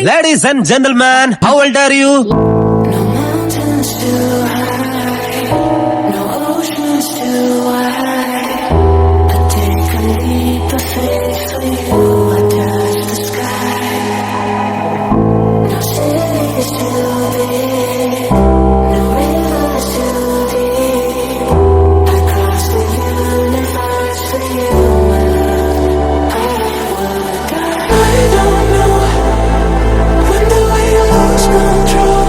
Ladies and gentlemen, how old are you? No mountains too high, no oceans too wide. I take a leap of faith for you, I touch the sky. No cities too big, no rivers too deep. I cross the universe for you, my love. I would die. I don't know when do we lose control.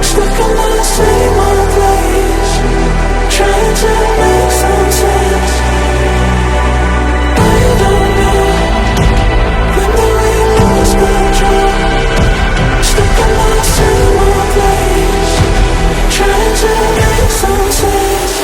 Stuck in the same old place, trying to make some sense. I don't know when do we lose control. Stuck in the same old place, trying to make some sense.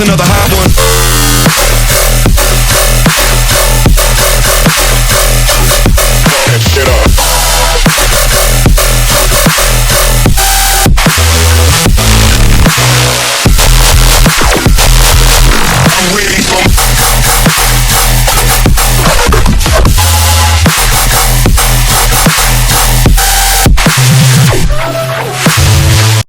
Another